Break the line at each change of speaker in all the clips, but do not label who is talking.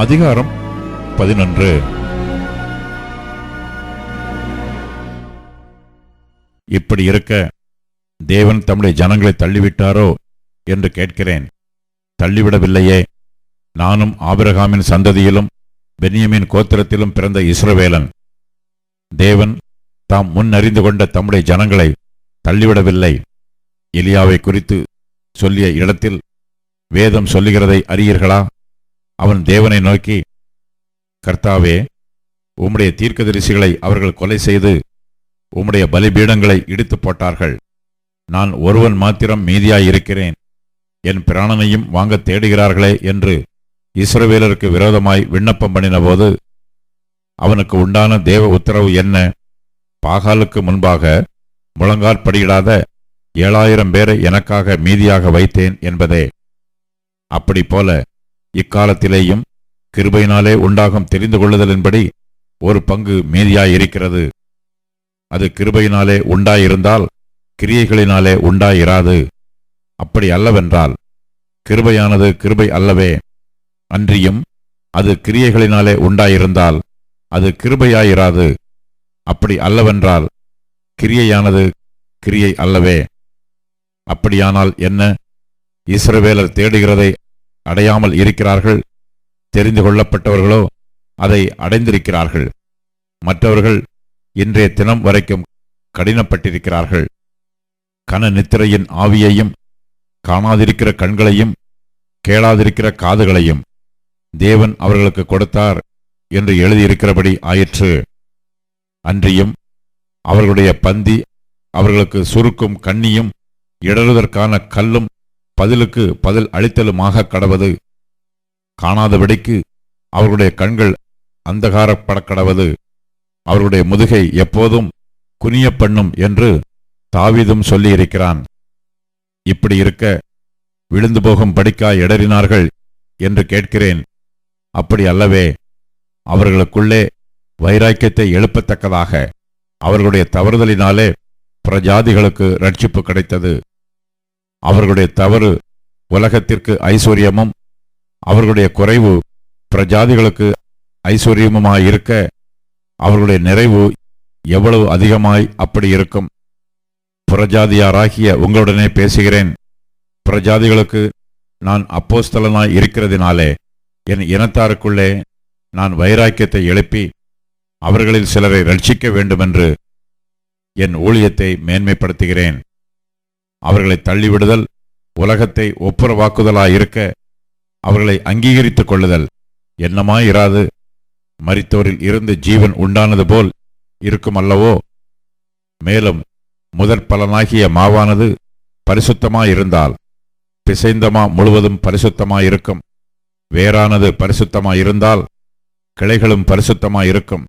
அதிகாரம் 11. இப்படி இருக்க தேவன் தம்முடைய ஜனங்களை தள்ளிவிட்டாரோ என்று கேட்கிறேன். தள்ளிவிடவில்லையே. நானும் ஆபிரகாமின் சந்ததியிலும் பென்யமீன் கோத்திரத்திலும் பிறந்த இஸ்ரவேலன். தேவன் தாம் முன்னறிந்து கொண்ட தம்முடைய ஜனங்களை தள்ளிவிடவில்லை. எலியாவை குறித்து சொல்லிய இடத்தில் வேதம் சொல்லுகிறதை அறியீர்களா? அவன் தேவனை நோக்கி, கர்த்தாவே, உம்முடைய தீர்க்கதரிசிகளை அவர்கள் கொலை செய்து உம்முடைய பலிபீடங்களை இடித்து போட்டார்கள். நான் ஒருவன் மாத்திரம் மீதியாயிருக்கிறேன். என் பிராணனையும் வாங்க தேடுகிறார்களே என்று இஸ்ரவேலருக்கு விரோதமாய் விண்ணப்பம் பண்ணினபோது அவனுக்கு உண்டான தேவ உத்தரவு என்ன? பாகாலுக்கு முன்பாக முழங்காற்படியிடாத 7000 பேரை எனக்காக மீதியாக வைத்தேன் என்பதே. அப்படி போல இக்காலத்திலேயும் கிருபையினாலே உண்டாகும் தெரிந்து கொள்ளுதலின்படி ஒரு பங்கு மீதியாயிருக்கிறது. அது கிருபையினாலே உண்டாயிருந்தால் கிரியைகளினாலே உண்டாயிராது. அப்படி அல்லவென்றால் கிருபையானது கிருபை அல்லவே. அன்றியும் அது கிரியைகளினாலே உண்டாயிருந்தால் அது கிருபையாயிராது. அப்படி அல்லவென்றால் கிரியையானது கிரியை அல்லவே. அப்படியானால் என்ன? இஸ்ரவேலர் தேடுகிறதை அடையாமல் இருக்கிறார்கள். தெரிந்து கொள்ளப்பட்டவர்களோ அதை அடைந்திருக்கிறார்கள். மற்றவர்கள் இன்றைய தினம் வரைக்கும் கடினப்பட்டிருக்கிறார்கள். கன நித்திரையின் ஆவியையும் காணாதிருக்கிற கண்களையும் கேளாதிருக்கிற காதுகளையும் தேவன் அவர்களுக்கு கொடுத்தார் என்று எழுதியிருக்கிறபடி ஆயிற்று. அன்றியும் அவர்களுடைய பந்தி அவர்களுக்கு சுருக்கும் கண்ணியும் இடறுவதற்கான கல்லும் பதிலுக்கு பதில் அளித்தலுமாக கடவது. காணாதபடிக்கு அவர்களுடைய கண்கள் அந்தகாரப்படக்கடவது. அவர்களுடைய முதுகை எப்போதும் குனிய பண்ணும் என்று தாவீதும் சொல்லியிருக்கிறான். இப்படி இருக்க விழுந்து போகும் படிக்கா இடறினார்கள் என்று கேட்கிறேன். அப்படி அல்லவே. அவர்களுக்குள்ளே வைராக்கியத்தை எழுப்பத்தக்கதாக அவர்களுடைய தவறுதலினாலே பிரஜாதிகளுக்கு இரட்சிப்பு கிடைத்தது. அவர்களுடைய தவறு உலகத்திற்கு ஐஸ்வர்யமும் அவர்களுடைய குறைவு பிரஜாதிகளுக்கு ஐஸ்வர்யமுமாயிருக்க அவர்களுடைய நிறைவு எவ்வளவு அதிகமாய் அப்படி இருக்கும். புறஜாதியாராகிய உங்களுடனே பேசுகிறேன். பிரஜாதிகளுக்கு நான் அப்போஸ்தலனாய் இருக்கிறதினாலே என் இனத்தாருக்குள்ளே நான் வைராக்கியத்தை எழுப்பி அவர்களில் சிலரை ரட்சிக்க வேண்டுமென்று என் ஊழியத்தை மேன்மைப்படுத்துகிறேன். அவர்களை தள்ளிவிடுதல் உலகத்தை ஒப்புரவாக்குதலாயிருக்க அவர்களை அங்கீகரித்துக் கொள்ளுதல் என்னமாயிராது. மரித்தோரில் இருந்து ஜீவன் உண்டானது போல் இருக்கும் அல்லவோ? மேலும் முதற் பலனாகிய மாவானது பரிசுத்தமாயிருந்தால் பிசைந்தமா முழுவதும் பரிசுத்தமாயிருக்கும். வேறானது பரிசுத்தமாயிருந்தால் கிளைகளும் பரிசுத்தமாயிருக்கும்.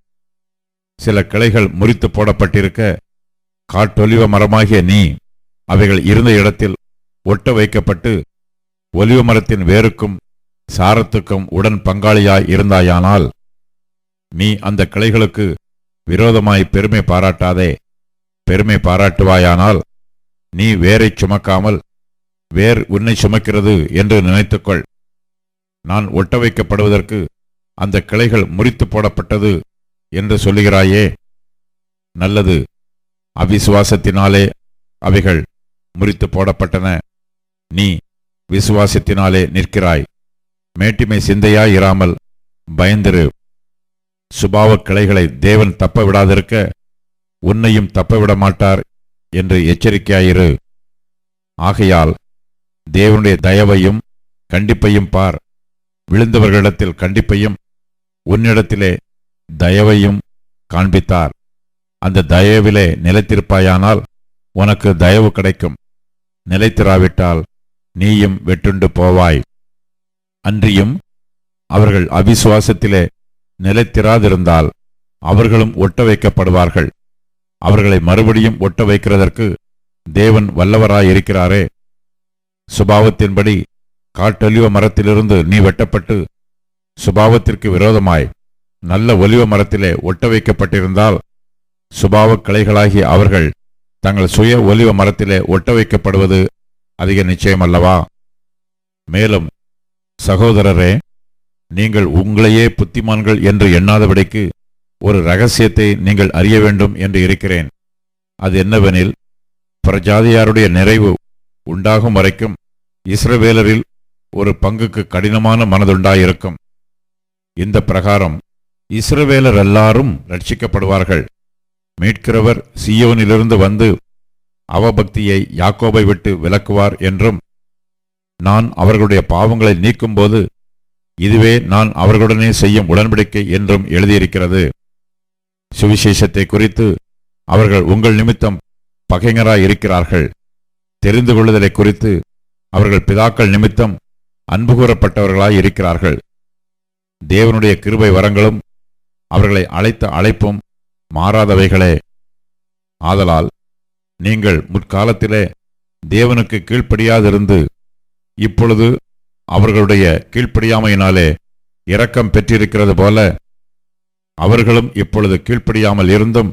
சில கிளைகள் முறித்து போடப்பட்டிருக்க காட்டொலிவ மரமாகிய நீ அவைகள் இருந்த இடத்தில் ஒட்ட வைக்கப்பட்டு ஒலிவ மரத்தின் வேருக்கும் சாரத்துக்கும் உடன் பங்காளியாய் இருந்தாயானால் நீ அந்த கிளைகளுக்கு விரோதமாய் பெருமை பாராட்டாதே. பெருமை பாராட்டுவாயானால் நீ வேரை சுமக்காமல் வேர் உன்னை சுமக்கிறது என்று நினைத்துக்கொள். நான் ஒட்ட வைக்கப்படுவதற்கு அந்த கிளைகள் முறித்து போடப்பட்டது என்று சொல்லுகிறாயே. நல்லது. அவிசுவாசத்தினாலே அவைகள் முறித்து போடப்பட்டன. நீ விசுவாசத்தினாலே நிற்கிறாய். மேட்டிமை சிந்தையாயிராமல் பயந்திரு. சுபாவக் கிளைகளை தேவன் தப்ப விடாதிருக்க உன்னையும் தப்பவிட மாட்டார் என்று எச்சரிக்கையாயிரு. ஆகையால் தேவனுடைய தயவையும் கண்டிப்பையும் பார். விழுந்தவர்களிடத்தில் கண்டிப்பையும் உன்னிடத்திலே தயவையும் காண்பித்தார். அந்த தயவிலே நிலைத்திருப்பாயானால் உனக்கு தயவு கிடைக்கும். நிலைத்திராவிட்டால் நீயும் வெட்டுண்டு போவாய். அன்றியும் அவர்கள் அவிசுவாசத்திலே நிலைத்திராதிருந்தால் அவர்களும் ஒட்ட வைக்கப்படுவார்கள். அவர்களை மறுபடியும் ஒட்ட வைக்கிறதற்கு தேவன் வல்லவராயிருக்கிறாரே. சுபாவத்தின்படி காட்டொலிவ மரத்திலிருந்து நீ வெட்டப்பட்டு சுபாவத்திற்கு விரோதமாய் நல்ல ஒலிவ மரத்திலே ஒட்ட வைக்கப்பட்டிருந்தால் சுபாவக் கிளைகளாகிய அவர்கள் தங்கள் சுய ஒலிவ மரத்திலே ஒட்ட வைக்கப்படுவது அதிக நிச்சயமல்லவா? மேலும் சகோதரரே, நீங்கள் உங்களையே புத்திமான்கள் என்று எண்ணாதபடிக்கு ஒரு இரகசியத்தை நீங்கள் அறிய வேண்டும் என்று இருக்கிறேன். அது என்னவெனில், பிரஜாதியாருடைய நிறைவு உண்டாகும் வரைக்கும் இஸ்ரவேலரில் ஒரு பங்குக்கு கடினமான மனதுண்டாயிருக்கும். இந்த பிரகாரம் இஸ்ரவேலர் எல்லாரும் ரட்சிக்கப்படுவார்கள். மீட்கிறவர் சீயோனிலிருந்து வந்து அவபக்தியை யாக்கோபை விட்டு விலக்குவார் என்றும், நான் அவர்களுடைய பாவங்களை நீக்கும்போது இதுவே நான் அவர்களுடனே செய்யும் உடன்படிக்கை என்றும் எழுதியிருக்கிறது. சுவிசேஷத்தை குறித்து அவர்கள் உங்கள் நிமித்தம் பகைஞராயிருக்கிறார்கள். தெரிந்து கொள்ளுதலை குறித்து அவர்கள் பிதாக்கள் நிமித்தம் அன்பு கூறப்பட்டவர்களாயிருக்கிறார்கள். தேவனுடைய கிருபை வரங்களும் அவர்களை அழைத்த அழைப்பும் மாறாதவைகளே. ஆதலால் நீங்கள் முற்காலத்திலே தேவனுக்கு கீழ்ப்படியாதிருந்து இப்பொழுது அவர்களுடைய கீழ்ப்படியாமையினாலே இரக்கம் பெற்றிருக்கிறது போல, அவர்களும் இப்பொழுது கீழ்ப்படியாமல் இருந்தும்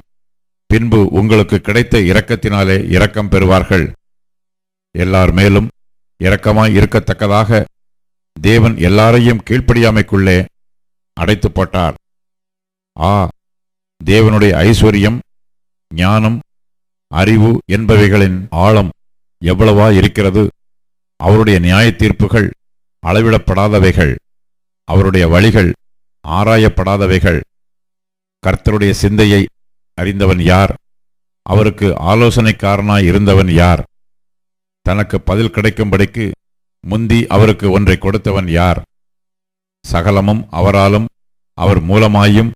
பின்பு உங்களுக்கு கிடைத்த இரக்கத்தினாலே இரக்கம் பெறுவார்கள். எல்லார் மேலும் இரக்கமாய் இருக்கத்தக்கதாக தேவன் எல்லாரையும் கீழ்ப்படியாமைக்குள்ளே அடைத்து போட்டார். தேவனுடைய ஐஸ்வர்யம், ஞானம், அறிவு என்பவைகளின் ஆழம் எவ்வளவா இருக்கிறது! அவருடைய நியாய தீர்ப்புகள் அளவிடப்படாதவைகள், அவருடைய வழிகள் ஆராயப்படாதவைகள். கர்த்தருடைய சிந்தையை அறிந்தவன் யார்? அவருக்கு ஆலோசனைக்காரனாய் இருந்தவன் யார்? தனக்கு பதில் கிடைக்கும்படிக்கு முந்தி அவருக்கு ஒன்றை கொடுத்தவன் யார்? சகலமும் அவராலும் அவர் மூலமாயும்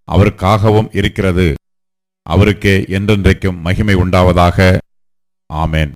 அவருக்காகவும் இருக்கிறது. அவருக்கே என்றென்றைக்கும் மகிமை உண்டாவதாக. ஆமென்.